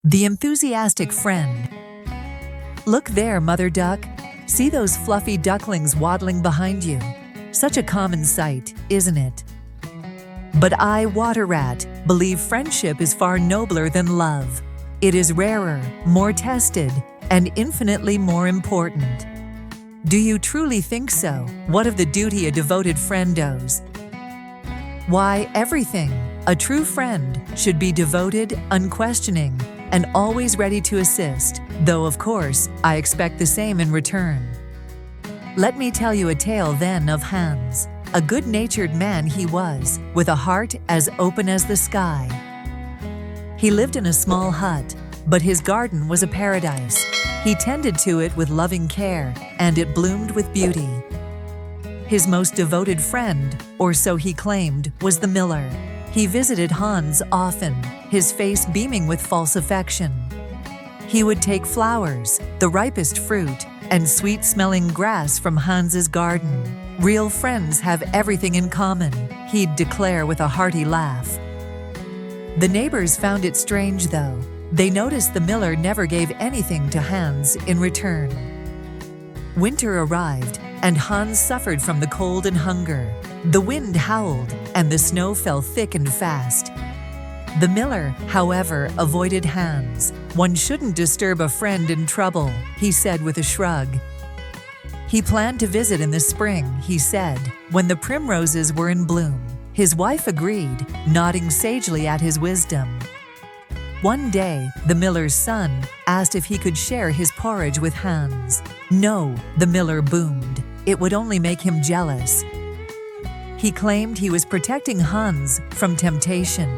The enthusiastic friend. Look there, Mother Duck. See those fluffy ducklings waddling behind you. Such a common sight, isn't it? But I, Water Rat, believe friendship is far nobler than love. It is rarer, more tested, and infinitely more important. Do you truly think so? What of the duty a devoted friend owes? Why, everything. A true friend should be devoted, unquestioning, and always ready to assist, though of course, I expect the same in return. Let me tell you a tale then of Hans. A good-natured man he was, with a heart as open as the sky. He lived in a small hut, but his garden was a paradise. He tended to it with loving care, and it bloomed with beauty. His most devoted friend, or so he claimed, was the miller. He visited Hans often, his face beaming with false affection. He would take flowers, the ripest fruit, and sweet-smelling grass from Hans's garden. Real friends have everything in common, he'd declare with a hearty laugh. The neighbors found it strange, though. They noticed the miller never gave anything to Hans in return. Winter arrived, and Hans suffered from the cold and hunger. The wind howled, and the snow fell thick and fast. The miller, however, avoided Hans. One shouldn't disturb a friend in trouble, he said with a shrug. He planned to visit in the spring, he said, when the primroses were in bloom. His wife agreed, nodding sagely at his wisdom. One day, the miller's son asked if he could share his porridge with Hans. No, the miller boomed. It would only make him jealous. He claimed he was protecting Hans from temptation.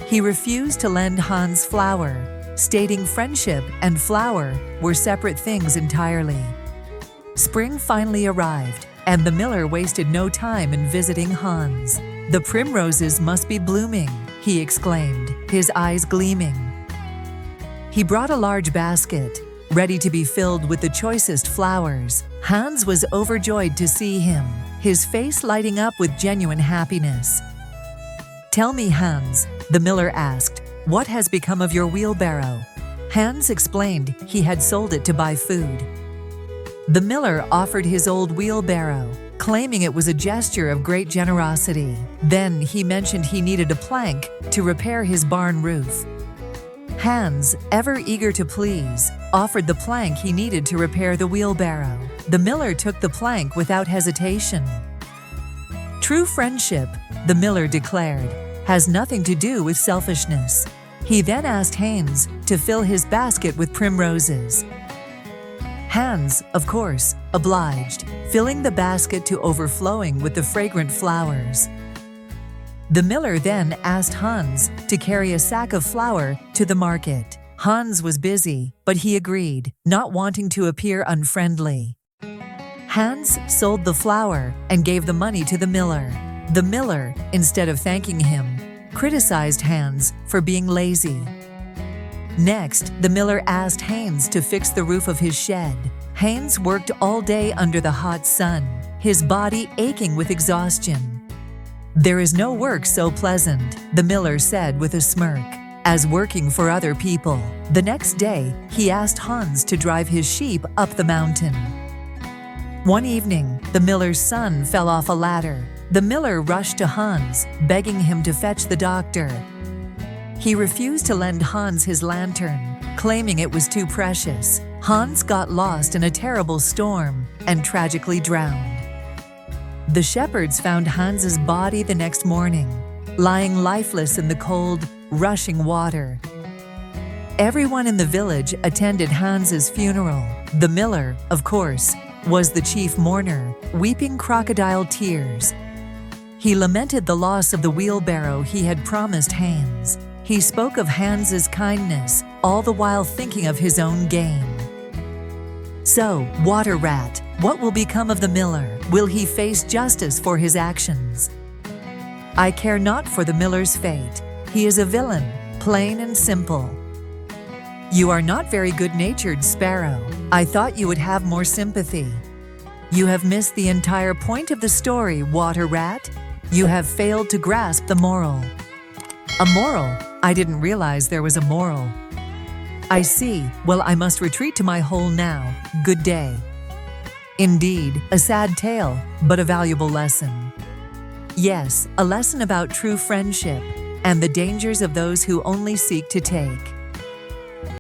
He refused to lend Hans flour, stating friendship and flour were separate things entirely. Spring finally arrived, and the miller wasted no time in visiting Hans. The primroses must be blooming, he exclaimed, his eyes gleaming. He brought a large basket, ready to be filled with the choicest flowers. Hans was overjoyed to see him, his face lighting up with genuine happiness. "Tell me, Hans," the miller asked, "what has become of your wheelbarrow?" Hans explained he had sold it to buy food. The miller offered his old wheelbarrow, claiming it was a gesture of great generosity. Then he mentioned he needed a plank to repair his barn roof. Hans, ever eager to please, offered the plank he needed to repair the wheelbarrow. The miller took the plank without hesitation. True friendship, the miller declared, has nothing to do with selfishness. He then asked Hans to fill his basket with primroses. Hans, of course, obliged, filling the basket to overflowing with the fragrant flowers. The miller then asked Hans to carry a sack of flour to the market. Hans was busy, but he agreed, not wanting to appear unfriendly. Hans sold the flour and gave the money to the miller. The miller, instead of thanking him, criticized Hans for being lazy. Next, the miller asked Hans to fix the roof of his shed. Hans worked all day under the hot sun, his body aching with exhaustion. "There is no work so pleasant," the miller said with a smirk, "as working for other people." The next day, he asked Hans to drive his sheep up the mountain. One evening, the miller's son fell off a ladder. The miller rushed to Hans, begging him to fetch the doctor. He refused to lend Hans his lantern, claiming it was too precious. Hans got lost in a terrible storm and tragically drowned. The shepherds found Hans's body the next morning, lying lifeless in the cold, rushing water. Everyone in the village attended Hans's funeral. The miller, of course, was the chief mourner, weeping crocodile tears. He lamented the loss of the wheelbarrow he had promised Hans. He spoke of Hans's kindness, all the while thinking of his own gain. So, Water Rat, what will become of the miller? Will he face justice for his actions? I care not for the miller's fate. He is a villain, plain and simple. You are not very good-natured, Sparrow. I thought you would have more sympathy. You have missed the entire point of the story, Water Rat. You have failed to grasp the moral. A moral? I didn't realize there was a moral. I see. Well, I must retreat to my hole now. Good day. Indeed, a sad tale, but a valuable lesson. Yes, a lesson about true friendship and the dangers of those who only seek to take.